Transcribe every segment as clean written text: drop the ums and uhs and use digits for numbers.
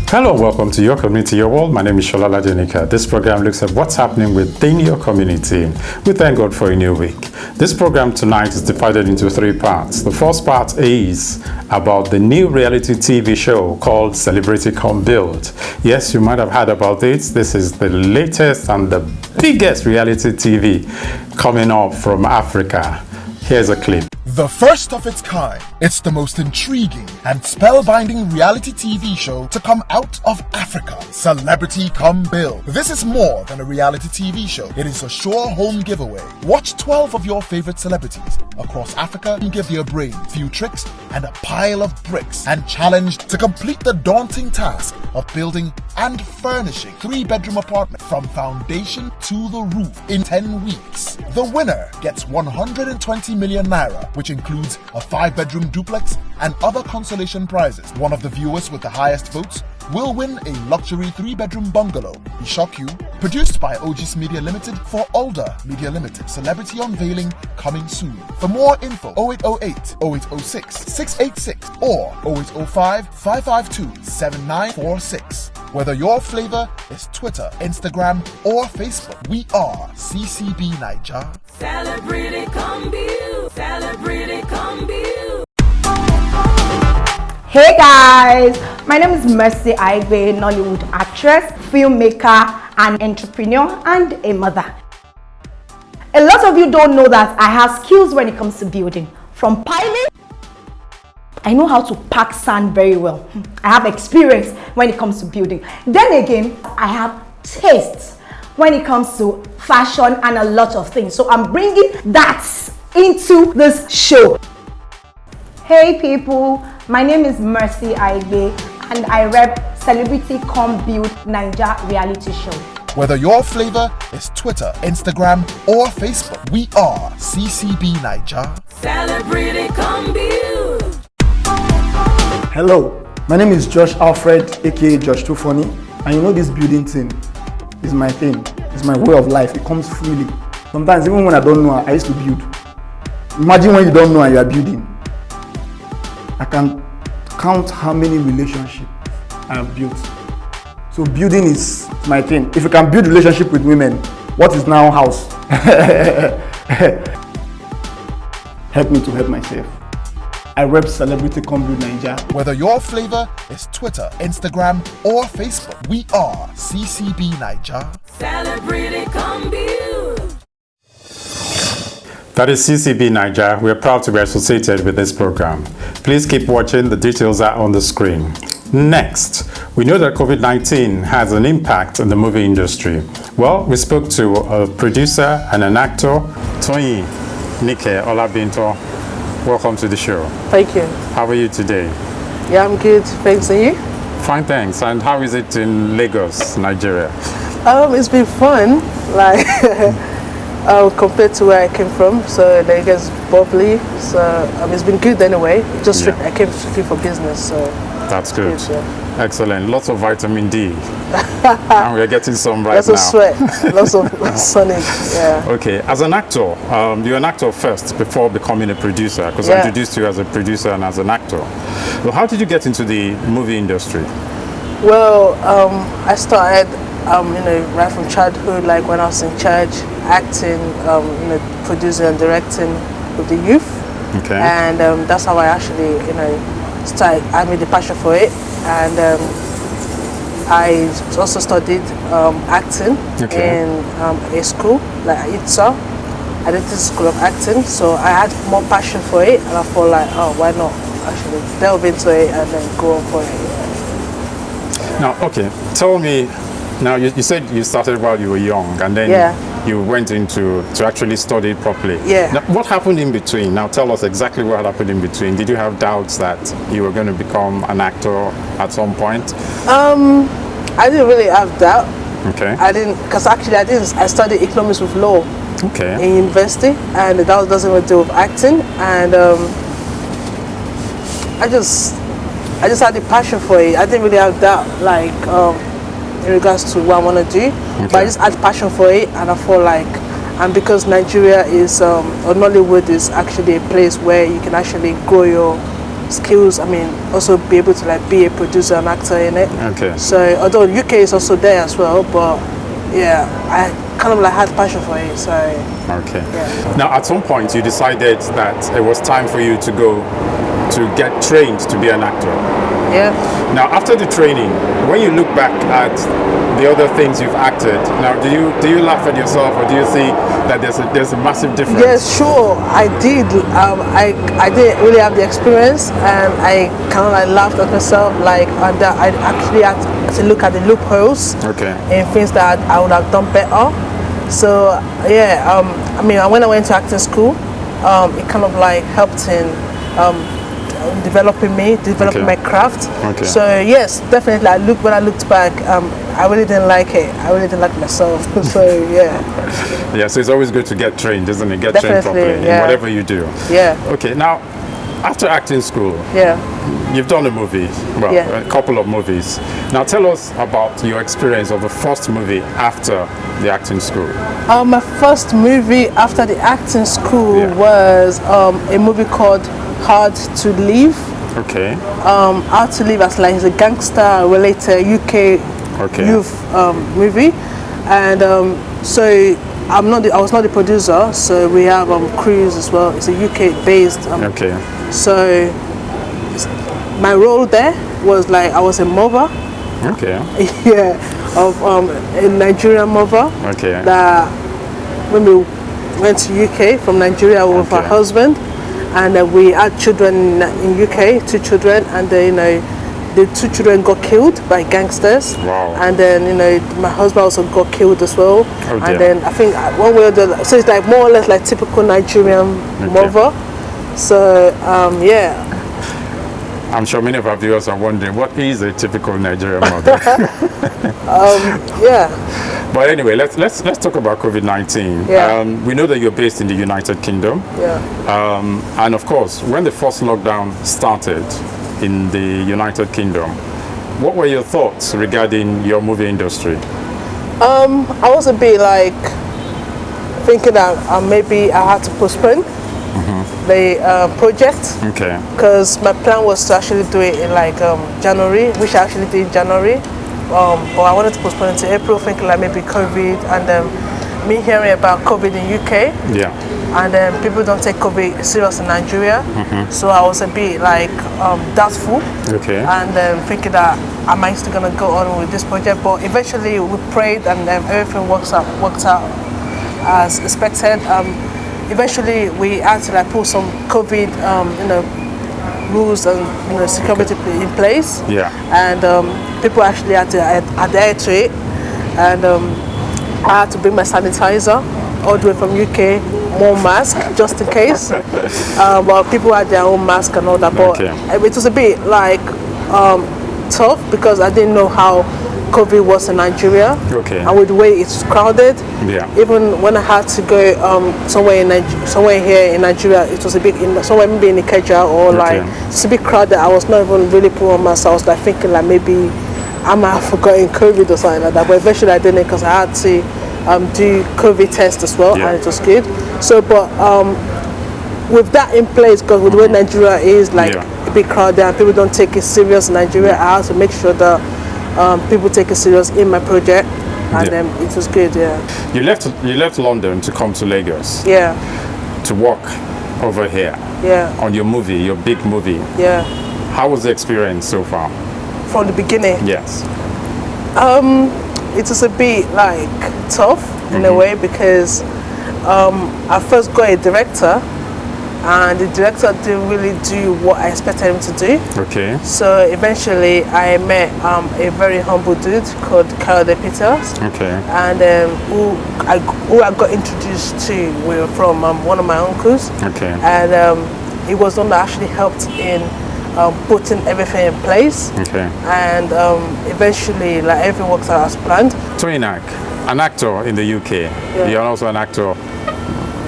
Hello, welcome to Your Community, Your World. My name is Shola Lajenika. This program looks at what's happening within your community. We thank God for a new week. This program tonight is divided into 3 parts. The first part is about the new reality TV show called Celebrity Come Build. Yes, you might have heard about it. This is the latest and the biggest reality TV coming up from Africa. Here's a clip. The first of its kind, it's the most intriguing and spellbinding reality TV show to come out of Africa. Celebrity Come Build. This is more than a reality TV show. It is a sure home giveaway. Watch 12 of your favorite celebrities across Africa and give their brain few tricks and a pile of bricks and challenged to complete the daunting task of building and furnishing 3-bedroom apartment from foundation to the roof in 10 weeks. The winner gets 120 million naira, which includes a 5-bedroom duplex and other consolation prizes. One of the viewers with the highest votes will win a luxury 3-bedroom bungalow. We shock you. Produced by OG's Media Limited for Older Media Limited. Celebrity unveiling coming soon. For more info, 0808 0806 686 or 0805 552 7946. Whether your flavor is Twitter, Instagram, or Facebook, we are CCB Niger. Celebrity Come Build. Celebrity Come Build. Hey guys, my name is Mercy Aigbe, Nollywood actress, filmmaker, and entrepreneur, and a mother. A lot of you don't know that I have skills when it comes to building. From piling, I know how to pack sand very well. I have experience when it comes to building. Then again, I have taste when it comes to fashion and a lot of things. So I'm bringing that into this show. Hey people, my name is Mercy Aigbe and I rep Celebrity Come Build Niger reality show. Whether your flavor is Twitter, Instagram, or Facebook, we are CCB Niger. Celebrity Come Build. Hello, my name is Josh Alfred, aka Josh Too Funny, and you know this building thing is my thing. It's my way of life. It comes freely. Sometimes even when I don't know, I used to build. Imagine when you don't know and you are building. I can count how many relationships I have built. So building is my thing. If you can build relationship with women, what is now house? Help me to help myself. I rep Celebrity Come Build Niger. Whether your flavor is Twitter, Instagram, or Facebook, we are CCB Niger. Celebrity Come Build. That is CCB Niger. We are proud to be associated with this program. Please keep watching. The details are on the screen. Next, we know that COVID-19 has an impact on the movie industry. Well, we spoke to a producer and an actor, Toyin Nike One. Welcome to the show. Thank you. How are you today? Yeah, I'm good. Thanks, and you? Fine, thanks. And how is it in Lagos, Nigeria? It's been fun, like compared to where I came from. So Lagos bubbly. So it's been good anyway. I came strictly for business. So that's good. Yeah. Excellent. Lots of vitamin D. And we're getting some right lots now. Lots of sweat. Lots of sunning. Yeah. Okay. As an actor, you're an actor first before becoming a producer, because I introduced you as a producer and as an actor. Well, how did you get into the movie industry? Well, I started, right from childhood, like when I was in charge, acting, producing and directing with the youth. Okay. And that's how I actually, started. I made the passion for it, and I also studied acting in a school, like ITSA. I did this school of acting, so I had more passion for it, and I thought like, oh, why not actually delve into it and then go on for it. Now, okay, tell me, now you said you started while you were young, and then you went into to actually study properly. Yeah. Now, what happened in between? Now tell us exactly what happened in between. Did you have doubts that you were going to become an actor at some point? I didn't really have doubt. Okay. I didn't, because actually I studied economics with law. Okay. In university, and that doesn't have to do with acting, and I just had the passion for it. I didn't really have doubt, like in regards to what I want to do, but I just had passion for it, and I felt like, and because Nigeria is or Nollywood is actually a place where you can actually grow your skills. I mean, also be able to like be a producer and actor in it. Okay. So although UK is also there as well, but yeah, I kind of like had passion for it. So Okay. yeah. Now, at some point, you decided that it was time for you to go to get trained to be an actor. Yeah. Now, after the training, when you look back at the other things you've acted, now do you laugh at yourself, or do you see that there's a massive difference? Yes, sure, I did. I didn't really have the experience, and I kind of like laughed at myself, like, and that I actually had to look at the loopholes in things that I would have done better. So yeah, I mean, when I went to acting school, it kind of like helped in developing my craft. So yes, definitely. When I looked back, I really didn't like it. I really didn't like myself. So yeah. Yeah. So it's always good to get trained, isn't it? Get Definitely, trained properly in whatever you do. Yeah. Okay. Now, after acting school, you've done a movie, well, a couple of movies. Now tell us about your experience of the first movie after the acting school. My first movie after the acting school was a movie called Hard to Live. Okay. Hard to Live as like it's a gangster related UK youth movie, and so I was not the producer, so we have crews as well. It's a UK based. So my role there was like I was a mother. Okay. Yeah, of a Nigerian mother. Okay. That when we went to UK from Nigeria with her husband, and we had children in UK, 2 children, and the 2 children got killed by gangsters. Wow. And then my husband also got killed as well. And then I think one way or the other, so it's like more or less like typical Nigerian mother. So yeah. I'm sure many of our viewers are wondering, what is a typical Nigerian mother? Yeah. But anyway, let's talk about COVID-19. Yeah. We know that you're based in the United Kingdom. Yeah. And of course, when the first lockdown started in the United Kingdom, what were your thoughts regarding your movie industry? I was a bit like thinking that maybe I had to postpone the project. Okay. Because my plan was to actually do it in like January, which I actually did in January. But I wanted to postpone it to April, thinking like maybe COVID, and me hearing about COVID in UK. Yeah. And then people don't take COVID serious in Nigeria. So I was a bit like doubtful. Okay. And thinking that am I still gonna go on with this project? But eventually we prayed, and everything worked out as expected. Eventually we had to like put some COVID rules and security in place. Yeah. And people actually had to adhere to it. And I had to bring my sanitizer all the way from UK, more mask just in case. But people had their own mask and all that. But it was a bit like tough because I didn't know how COVID was in Nigeria. Okay. And with the way it's crowded. Yeah. Even when I had to go somewhere here in Nigeria, it was a bit somewhere maybe in Ikeja or like it's a bit crowded. I was not even really putting on mask. I was like thinking like maybe I might have forgotten COVID or something like that. But eventually I didn't, because I had to do COVID test as well, and it was good. So, but with that in place, because with the way Nigeria is like a bit crowded and people don't take it serious in Nigeria, I had to make sure that people take it serious in my project, and it was good. Yeah. You left London to come to Lagos. Yeah. To work over here. Yeah. On your movie, your big movie. Yeah. How was the experience so far? From the beginning. Yes. It was a bit like tough in a way, because I first got a director, and the director didn't really do what I expected him to do. Okay. So eventually I met a very humble dude called Kyle Peters. Okay. And who I got introduced to from one of my uncles. Okay. And he was the one that actually helped in putting everything in place. Okay. And eventually, like, everything works out as planned. Toyin Nike, an actor in the UK. Yeah. You're also an actor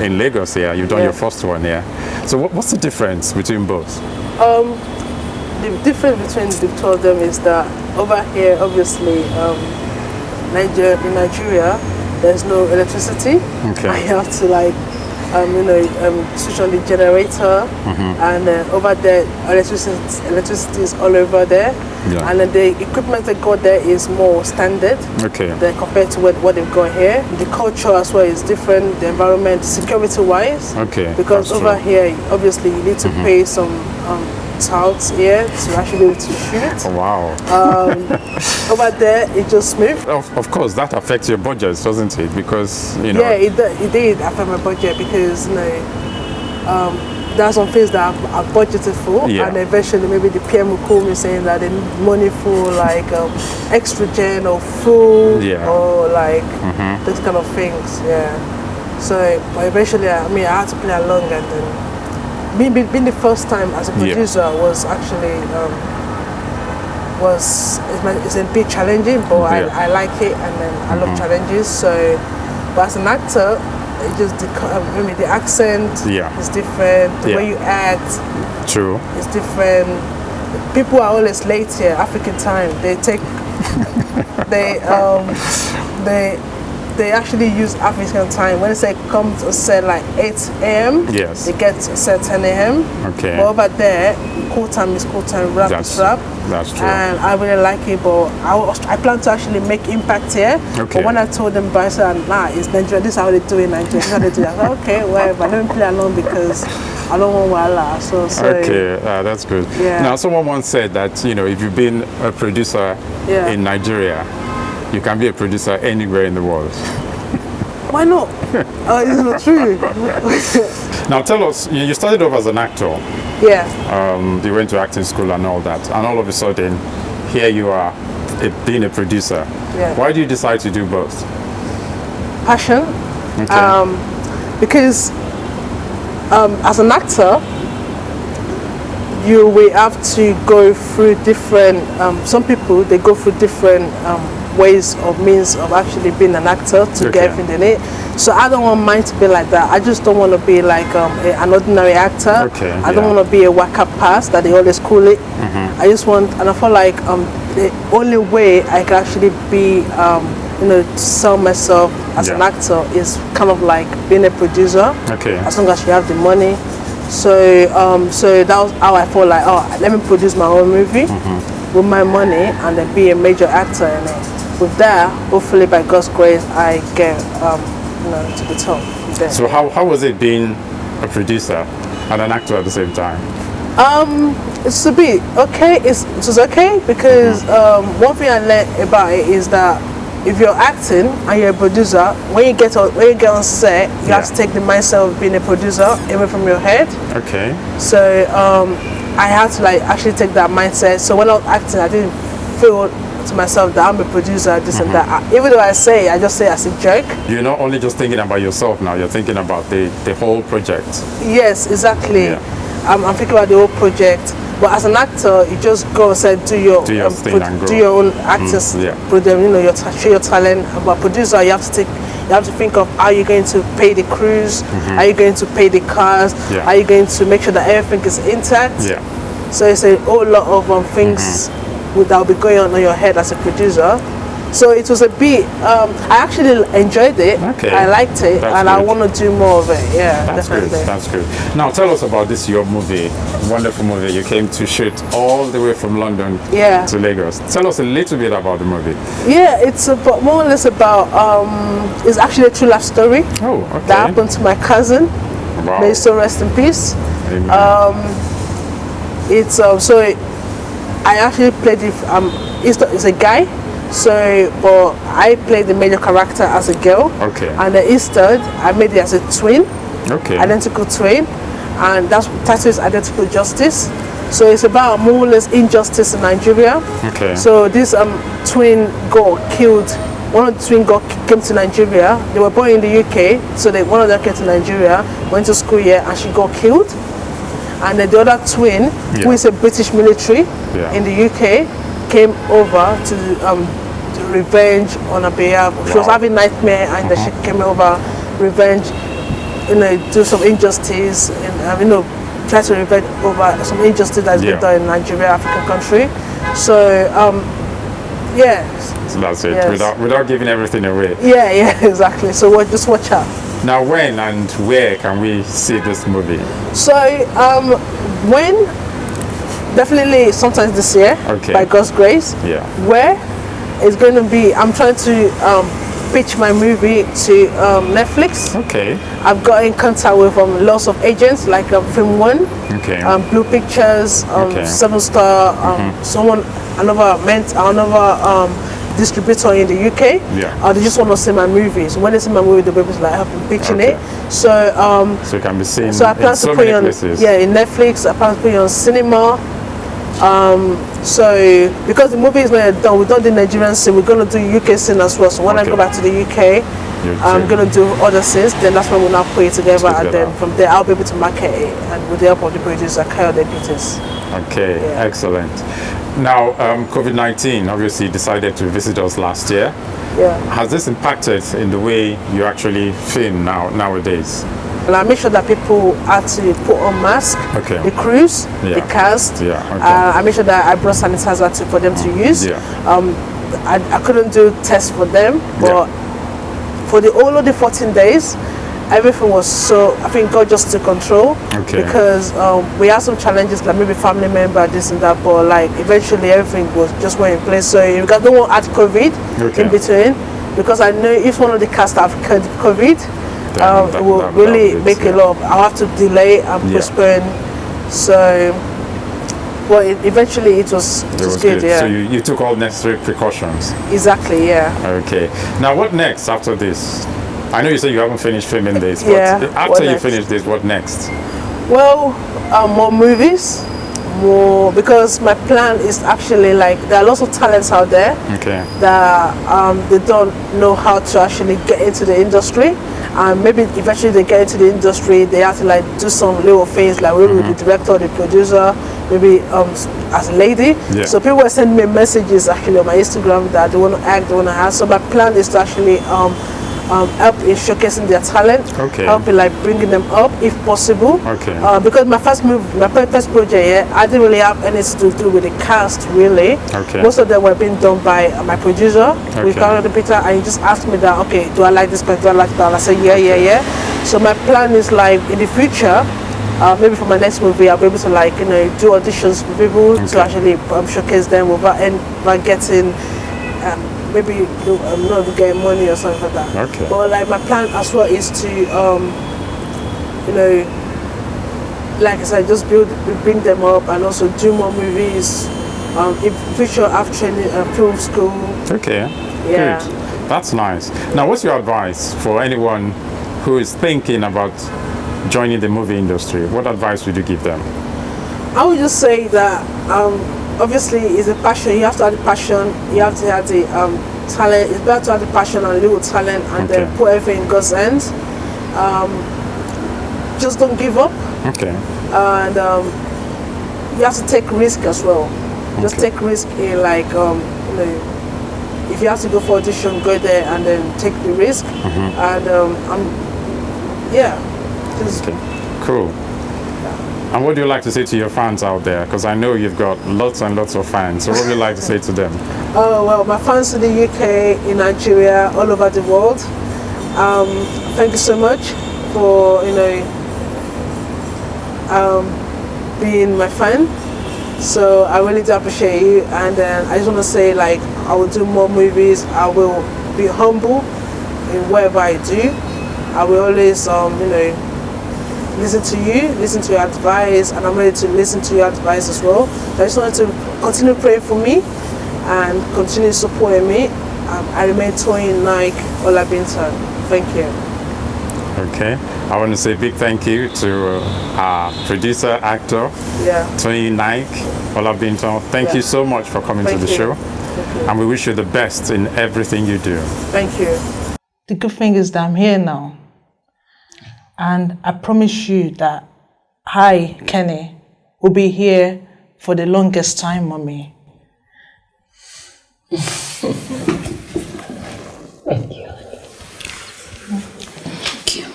in Lagos here. You've done your first one here. So what's the difference between both? The difference between the two of them is that over here, obviously, in Nigeria, there's no electricity. Okay. I have to like switch on the generator, and over there electricity is all over there, and then the equipment they got there is more standard than compared to what they've got here. The culture as well is different, the environment, security wise, because over here obviously you need to pay some touts here to actually be able to shoot. Oh, wow. Over there it's just smooth. Of course, that affects your budget, doesn't it? Because yeah, it did affect my budget, because there are some things that I've budgeted for, and eventually maybe the PM will call me saying that they need money for like estrogen or food or like those kind of things. So but eventually I had to play along, and then being the first time as a producer was actually it's a bit challenging, but I like it, and then I love challenges. So but as an actor, it just the accent is different, the way you act is different. People are always late here, African time. They actually use African time. When they say come to set like 8 a.m., they get to set 10 a.m. But over there, cool time is cool time, rap is rap. That's true. And I really like it, but I plan to actually make impact here. But when I told them, I said, it's Nigeria, this is how they do it in Nigeria. This is how they do it. I said, okay, whatever, let me play along, because I don't want wala. So that's good. Now, someone once said that, if you've been a producer in Nigeria, you can be a producer anywhere in the world. Why not? It's not true. Now tell us, you started off as an actor. You went to acting school and all that, and all of a sudden, here you are, being a producer. Why do you decide to do both? Passion. Because as an actor, you will have to go through different, some people, they go through different ways or means of actually being an actor to get everything in it. So I don't want mine to be like that. I just don't want to be like an ordinary actor. I don't want to be a waka pass that they always call it. I just want, and I feel like the only way I can actually be, sell myself as an actor is kind of like being a producer. As long as you have the money. So that was how I felt like, let me produce my own movie with my money, and then be a major actor in it. With that, hopefully by God's grace, I get to the top. So how was it being a producer and an actor at the same time? It's a bit okay. It was okay, because one thing I learned about it is that if you're acting and you're a producer, when you get on set, you have to take the mindset of being a producer away from your head. So I had to actually take that mindset. So when I was acting, I didn't feel to myself that I'm a producer, this and that. Even though I just say it as a joke. You're not only just thinking about yourself now, you're thinking about the whole project. Yes, exactly. I'm thinking about the whole project. But as an actor, you just go and say, do your own acting, show your talent. But producer, you have to think of how you're going to pay the crews, how you're going to pay the cars, how you're going to make sure that everything is intact. So it's a whole lot of things that will be going on in your head as a producer. So it was a bit, I actually enjoyed it, I liked it, and I want to do more of it, definitely. That's good. Now tell us about this, your movie, wonderful movie. You came to shoot all the way from London to Lagos. Tell us a little bit about the movie. It's about, more or less about, it's actually a true life story that happened to my cousin. May he so rest in peace. So I actually played it's a guy. So, but I played the major character as a girl. And then instead, I made it as a twin. Identical twin. And that's title is Identical Justice. So it's about more or less injustice in Nigeria. So this twin got killed. One of the twin came to Nigeria. They were born in the UK. So one of them came to Nigeria, went to school here, and she got killed. And then the other twin, who is a British military in the UK, came over to revenge on her behalf. She was having nightmare, and then she came over, revenge, do some injustice, and try to revenge over some injustice that's been done in Nigeria, African country. So So that's it. Without giving everything away. Exactly. So just watch out. Now, when and where can we see this movie? So, when? Definitely sometime this year, Okay. by God's grace. Yeah. Where it's going to be, I'm trying to pitch my movie to Netflix. Okay. I've got in contact with lots of agents like Film One, Okay. Blue Pictures, Okay. 7 Star, another distributor in the UK. Yeah. They just want to see my movie. So when they see my movie, they'll be able to like help me pitching Okay. it. So So it can be seen so I plan in so to put many it on places. in Netflix. I plan to put it on cinema. So because the movie is not yet done, we've done the Nigerian scene. We're gonna do UK scene as well. So when I Okay. go back to the UK, I'm gonna do other scenes. Then that's when we'll now put it together, and then from there I'll be able to market it, and with the help of the producer, Kyle Peters. Okay, Yeah. excellent. Now, COVID-19 obviously decided to visit us last year. Yeah. Has this impacted in the way you actually film nowadays? And I make sure that people actually put on masks. Okay. The crews, Yeah. the cast. Yeah, okay. I make sure that I brought sanitizer for them to use. Yeah. I couldn't do tests for them, but Yeah. for all of the 14 days, everything was so. I think God just took control. Okay. Because we had some challenges, like maybe family member, this and that, but like eventually everything was just went in place. So you guys don't want to add COVID Okay. in between, because I know if one of the cast have COVID. It will really make a lot. I'll have to delay and postpone. So, well, eventually it was good. Yeah, So you took all necessary precautions. exactly. Yeah. Okay. Now, what next after this? I know you said you haven't finished filming this, but Yeah, after what you next? finish this, what next? Well, more movies, more, because my plan is actually like there are lots of talents out there Okay. that they don't know how to actually get into the industry, and maybe eventually they get into the industry, they have to like do some little things like maybe with the director, the producer, maybe as a lady. Yeah. So people were sending me messages actually on my Instagram that they want to act, they want to have. So my plan is to actually help in showcasing their talent, Okay. help in like bringing them up if possible. Okay. Because my first project, I didn't really have anything to do with the cast really. Okay. Most of them were being done by my producer, with Okay. Kyle Peter, and he just asked me that, okay, do I like this person, do I like that? And I said, yeah. So my plan is like in the future, maybe for my next movie, I'll be able to like do auditions for people to actually showcase them without getting. Maybe not getting money or something like that. Okay. But like my plan as well is to, like I said, just bring them up and also do more movies. In future, I've trained film school. Okay. Yeah. Good. That's nice. Now, what's your advice for anyone who is thinking about joining the movie industry? What advice would you give them? I would just say that obviously it's a passion. You have to have the passion. You have to have the talent. It's better to have the passion and a little talent, and then Okay. put everything in God's hands. Just don't give up, Okay. and you have to take risk as well. Just Okay. take risk in like if you have to go for audition, go there and then take the risk. And just Okay. Cool. And what do you like to say to your fans out there? Because I know you've got lots and lots of fans. So what would you like to say to them? Oh, well, my fans in the UK, in Nigeria, all over the world, thank you so much for, being my fan. So I really do appreciate you. And then I just want to say, like, I will do more movies. I will be humble in whatever I do. I will always, listen to you, listen to your advice, and I'm ready to listen to your advice as well. I just wanted to continue praying for me and continue supporting me. I remain Toyin Nike One. Thank you. Okay. I want to say a big thank you to our producer, actor, Toyin Nike One. Thank you so much for coming to the show. And we wish you the best in everything you do. Thank you. The good thing is that I'm here now. And I promise you that I, Kenny, will be here for the longest time, Mommy. Thank you.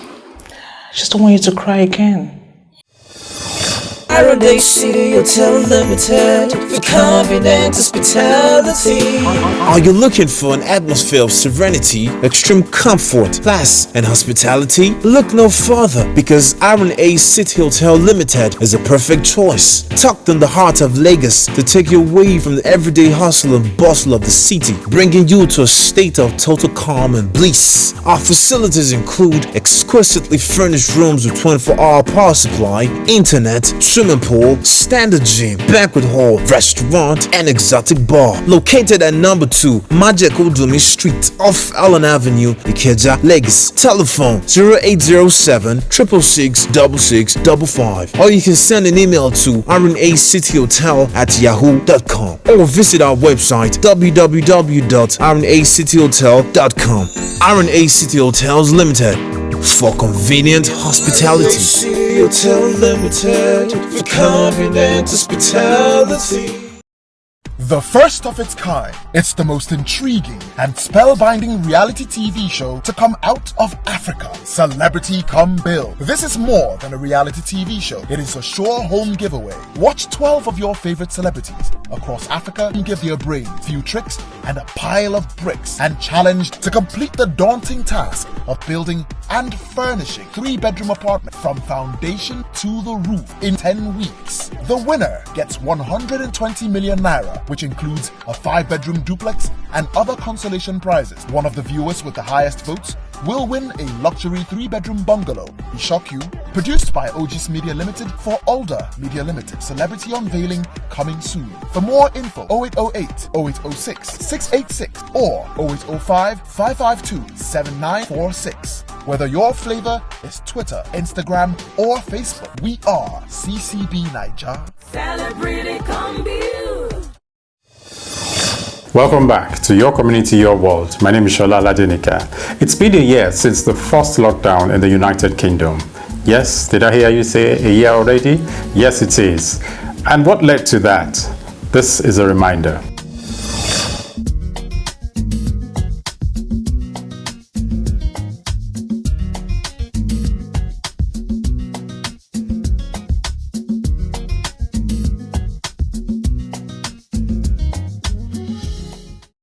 I just don't want you to cry again. Iron City Hotel Limited for confident hospitality. Are you looking for an atmosphere of serenity, extreme comfort, class, and hospitality? Look no further, because Iron City Hotel Limited is a perfect choice. Tucked in the heart of Lagos to take you away from the everyday hustle and bustle of the city, bringing you to a state of total calm and bliss. Our facilities include exquisitely furnished rooms with 24-hour power supply, internet, swimming pool, standard gym, banquet hall, restaurant, and exotic bar. Located at number 2 Majeko Dumi Street off Allen Avenue, Ikeja, Lagos. Telephone 0807 666 6655, or you can send an email to ironacityhotel@yahoo.com, or visit our website www.ironacityhotel.com. Iron A City Hotels Limited, for convenient hospitality. City Hotel Limited for confident hospitality. The first of its kind, it's the most intriguing and spellbinding reality TV show to come out of Africa. Celebrity Come Bill. This is more than a reality TV show. It is a sure home giveaway. Watch 12 of your favorite celebrities across Africa and give their brains few tricks and a pile of bricks, and challenged to complete the daunting task of building and furnishing 3-bedroom apartment from foundation to the roof in 10 weeks. The winner gets 120 million naira, which includes a 5-bedroom duplex and other consolation prizes. One of the viewers with the highest votes will win a luxury 3-bedroom bungalow. We shock you. Produced by OG's Media Limited for Older Media Limited. Celebrity unveiling coming soon. For more info, 0808 0806 686 or 0805 552 7946. Whether your flavor is Twitter, Instagram, or Facebook, we are CCB Niger. Celebrity Come Bill. Welcome back to Your Community, Your World. My name is Shola Lajenika. It's been a year since the first lockdown in the United Kingdom. Yes, did I hear you say a year already? Yes, it is. And what led to that? This is a reminder.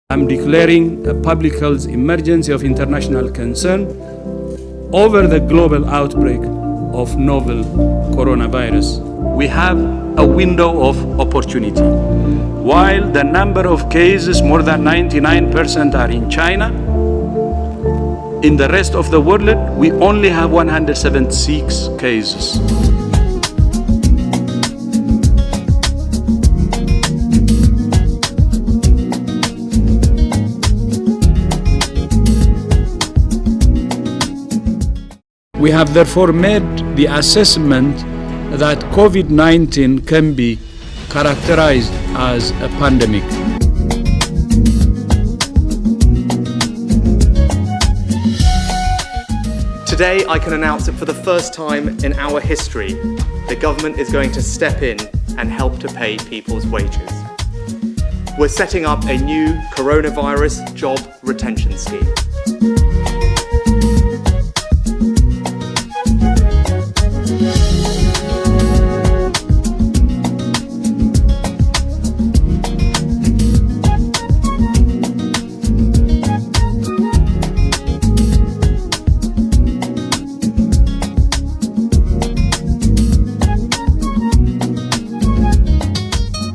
I'm declaring a public health emergency of international concern over the global outbreak of novel coronavirus. We have a window of opportunity. While the number of cases, more than 99%, are in China, in the rest of the world, we only have 176 cases. We have therefore made the assessment that COVID-19 can be characterized as a pandemic. Today I can announce that for the first time in our history, the government is going to step in and help to pay people's wages. We're setting up a new coronavirus job retention scheme.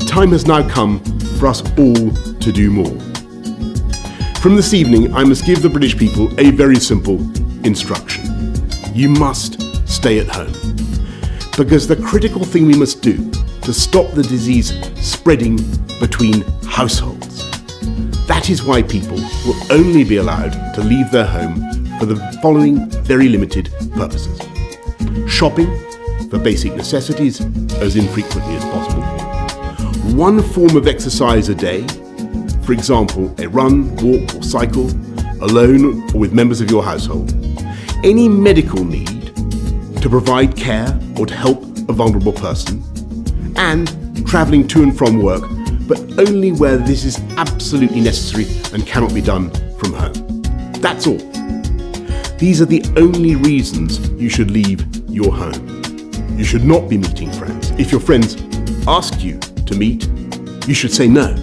Time has now come for us all to do more. From this evening, I must give the British people a very simple instruction. You must stay at home. Because the critical thing we must do to stop the disease spreading between households. That is why people will only be allowed to leave their home for the following very limited purposes. Shopping for basic necessities as infrequently as possible. One form of exercise a day, for example, a run, walk or cycle, alone or with members of your household. Any medical need to provide care or to help a vulnerable person, and travelling to and from work, but only where this is absolutely necessary and cannot be done from home. That's all. These are the only reasons you should leave your home. you should not be meeting friends. If your friends ask you to meet, you should say no.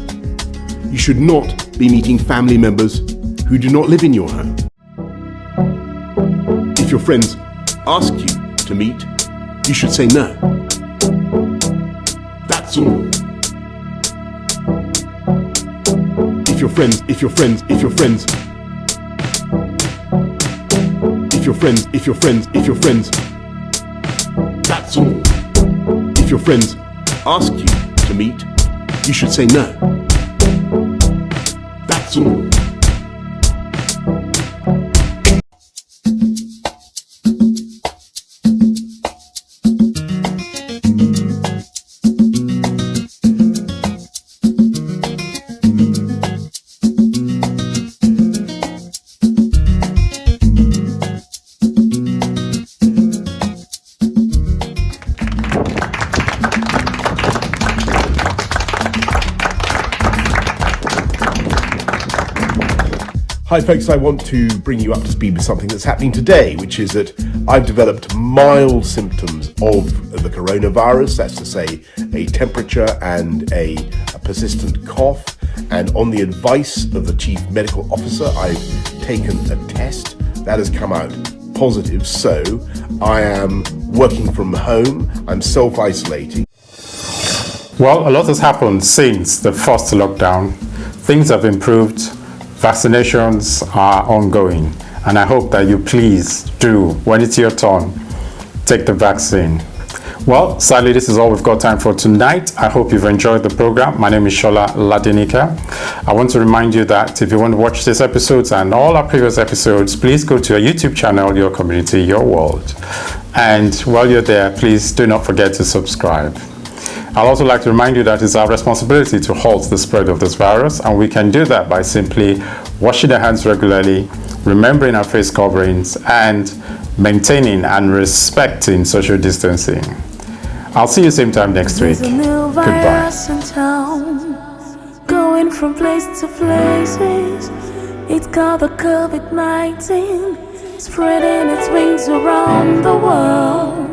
You should not be meeting family members who do not live in your home. If your friends ask you to meet, you should say no. That's all. If your friends that's all. If your friends ask you to meet, you should say no. That's all. Hi folks, I want to bring you up to speed with something that's happening today, which is that I've developed mild symptoms of the coronavirus, that's to say a temperature and a persistent cough, and on the advice of the Chief Medical Officer I've taken a test that has come out positive, so I am working from home, I'm self-isolating. Well, a lot has happened since the first lockdown. Things have improved. Vaccinations are ongoing, and I hope that you please do, when it's your turn, take the vaccine. Well, sadly, this is all we've got time for tonight. I hope you've enjoyed the program. My name is Shola Ladenika. I want to remind you that if you want to watch these episodes and all our previous episodes, please go to our YouTube channel, Your Community, Your World. And while you're there, please do not forget to subscribe. I'd also like to remind you that it's our responsibility to halt the spread of this virus, and we can do that by simply washing our hands regularly, remembering our face coverings, and maintaining and respecting social distancing. I'll see you same time next week. Goodbye. Going from place to places, it's called the COVID-19, spreading its wings around the world.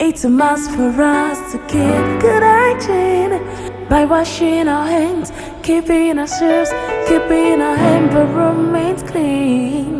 It's a must for us to keep good hygiene by washing our hands, keeping ourselves, keeping our environment clean.